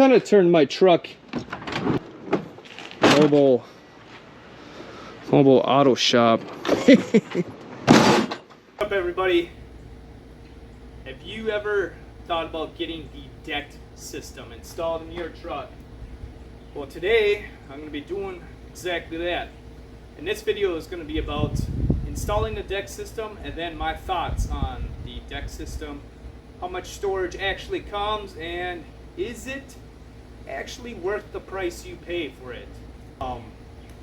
kind of turned my truck mobile auto shop. What's up, everybody? Have you ever thought about getting the DECT system installed in your truck? Well, today I'm going to be doing exactly that. And this video is going to be about installing the DECT system and then my thoughts on the DECT system, how much storage actually comes, and is it actually worth the price you pay for it?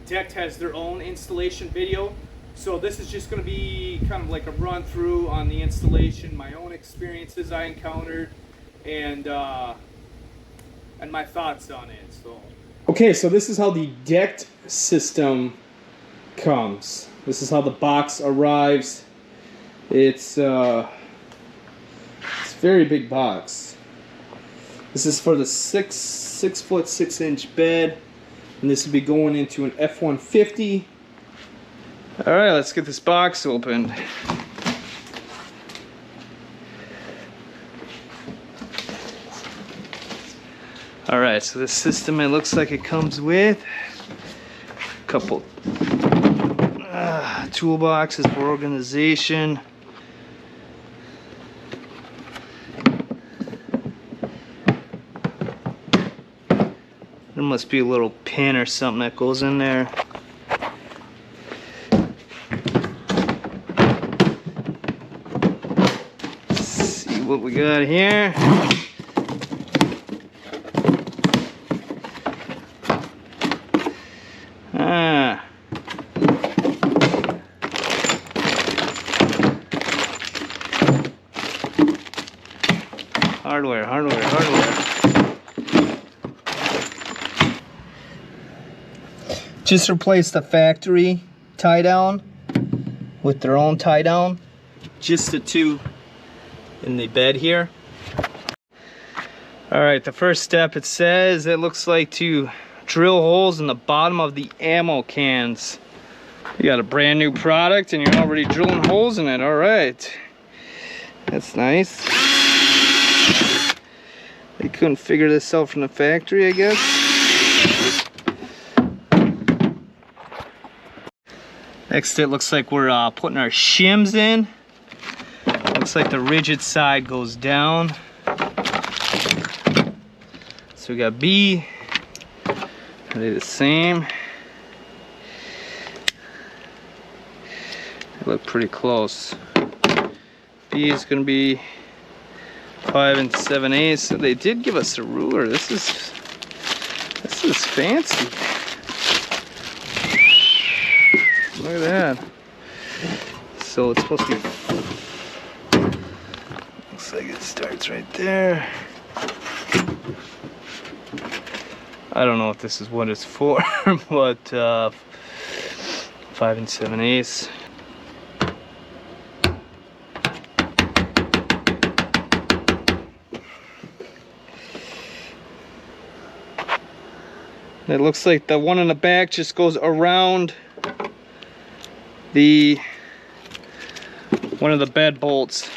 DECT has their own installation video, so this is just going to be kind of like a run through on the installation, my own experiences I encountered, and my thoughts on it. So okay, so this is how the DECT system comes. This is how the box arrives. It's a very big box. This is for the 6 foot 6 inch bed, and this will be going into an F-150. All right, let's get this box opened. All right, so this system, it looks like it comes with a couple toolboxes for organization. There must be a little pin or something that goes in there. Let's see what we got here. Hardware. Just replaced the factory tie down with their own tie down. Just the two in the bed here. All right, the first step, it says it looks like to drill holes in the bottom of the ammo cans. You got a brand new product and you're already drilling holes in it. All right, that's nice. They couldn't figure this out from the factory, I guess. Next, it looks like we're putting our shims in. Looks like the rigid side goes down. So we got B. They do the same. They look pretty close. B is going to be 5 7/8. So they did give us a ruler. This is fancy. Look at that. So it's supposed to be. Looks like it starts right there. I don't know if this is what it's for, but 5 7/8. It looks like the one in the back just goes around the one of the bed bolts.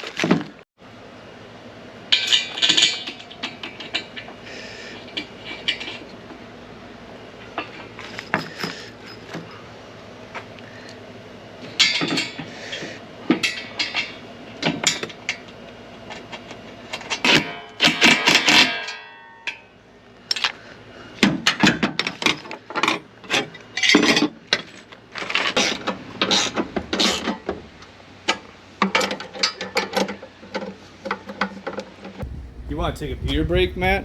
You want to take a beer break, Matt?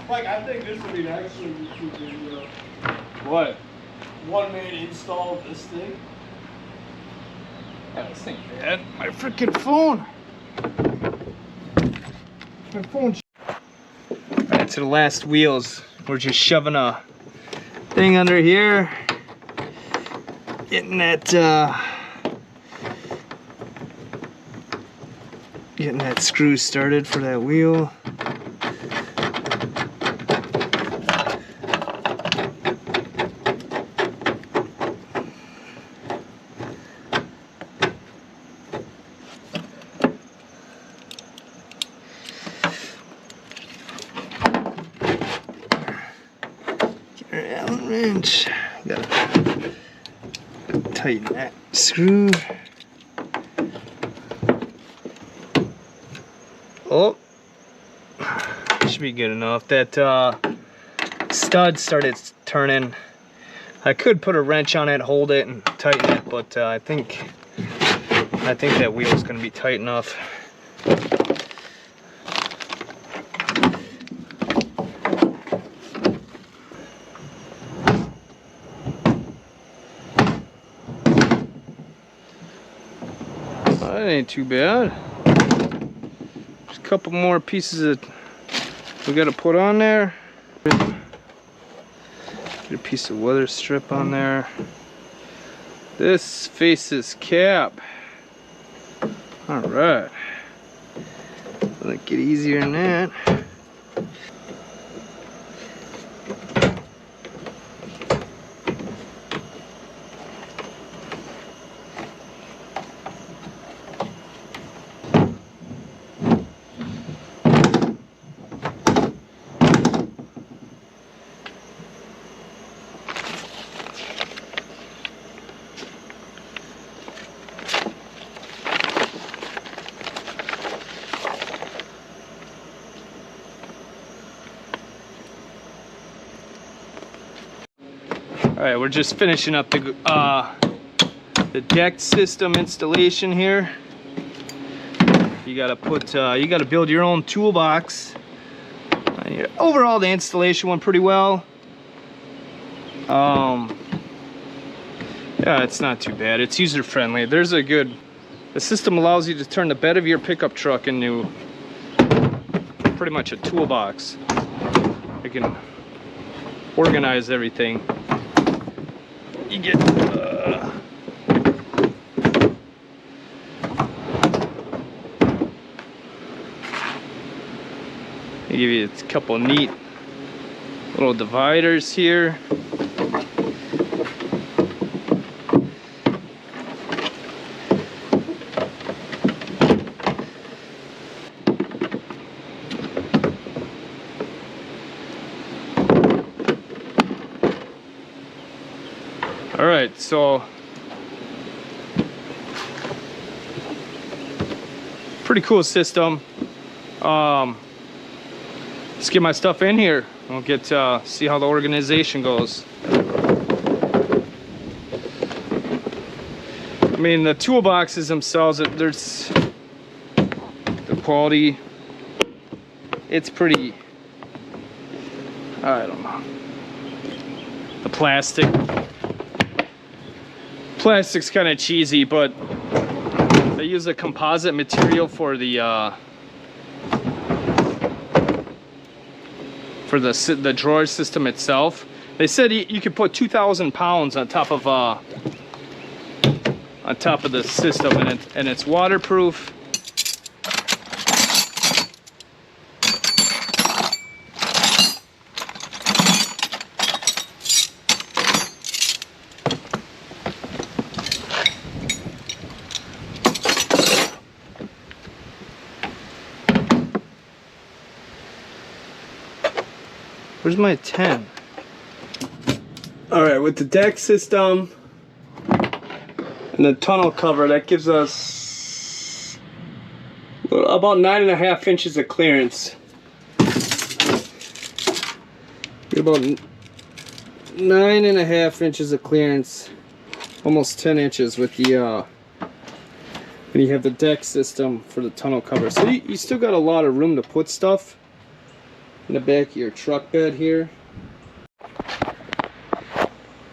Like, I think this would be actually YouTube video. What? One man installed this thing. Yeah, this ain't bad. My freaking phone. My phone. got to the last wheels. We're just shoving a thing under here, getting that screw started for that wheel. Allen wrench. Gotta tighten that screw. Oh, should be good enough. That stud started turning. I could put a wrench on it, hold it, and tighten it, but I think that wheel's gonna be tight enough. That ain't too bad. Just a couple more pieces that we gotta put on there. Get a piece of weather strip on there. This faces cap. Alright. Doesn't get easier than that. Alright, we're just finishing up the deck system installation here. You gotta build your own toolbox. Overall, the installation went pretty well. Yeah, it's not too bad. It's user friendly. The system allows you to turn the bed of your pickup truck into pretty much a toolbox. You can organize everything. You get they give you a couple neat little dividers here. Alright, so pretty cool system. Let's get my stuff in here. We'll get see how the organization goes. I mean, the toolboxes themselves, there's the quality. It's pretty, I don't know. The plastic's kind of cheesy, but they use a composite material for the drawer system itself. They said you could put 2,000 pounds on top of the system, and it's waterproof. Where's my 10? Alright, with the deck system and the tunnel cover, that gives us about 9.5 inches of clearance. Get about 9.5 inches of clearance, almost 10 inches with the and you have the deck system for the tunnel cover. So you still got a lot of room to put stuff in the back of your truck bed here.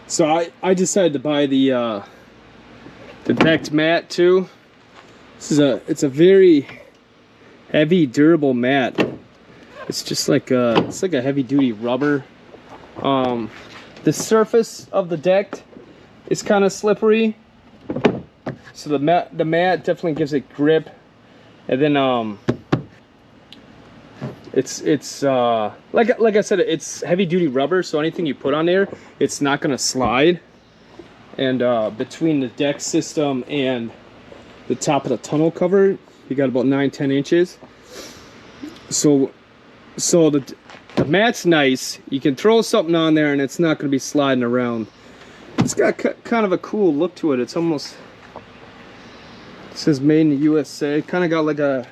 So I decided to buy the decked mat too. It's a very heavy, durable mat. It's just like it's like a heavy duty rubber. The surface of the deck is kind of slippery, so the mat definitely gives it grip. And then it's like I said, it's heavy duty rubber, so anything you put on there, it's not gonna slide. And between the deck system and the top of the tonneau cover, you got about 9-10 inches. So the mat's nice. You can throw something on there and it's not going to be sliding around. It's got kind of a cool look to it. It's almost, it says made in the USA. Kind of got like a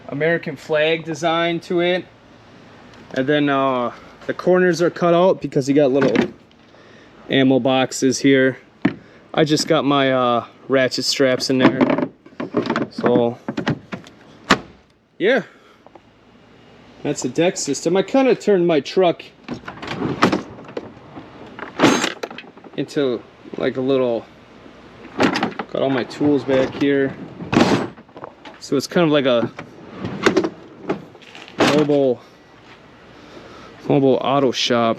American flag design to it. And then the corners are cut out because you got little ammo boxes here. I just got my ratchet straps in there. So yeah, that's the deck system. I kind of turned my truck into like a little, got all my tools back here, so it's kind of like a mobile auto shop.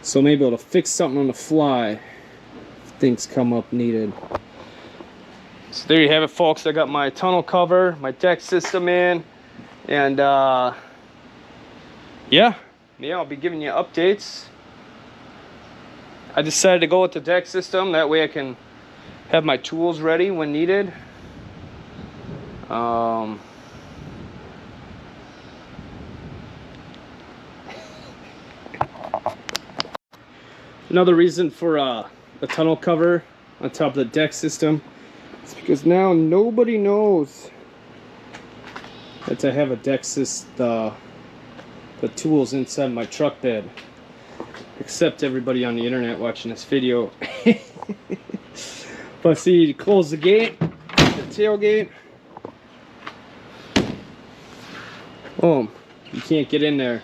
So maybe able to fix something on the fly if things come up needed. So there you have it, folks. I got my tonneau cover, my deck system in, and yeah, I'll be giving you updates. I decided to go with the deck system, that way I can have my tools ready when needed. Another reason for the tonneau cover on top of the deck system is because now nobody knows that I have a deck system, the tools inside my truck bed, except everybody on the internet watching this video. But see, you close the gate, the tailgate, boom, you can't get in there.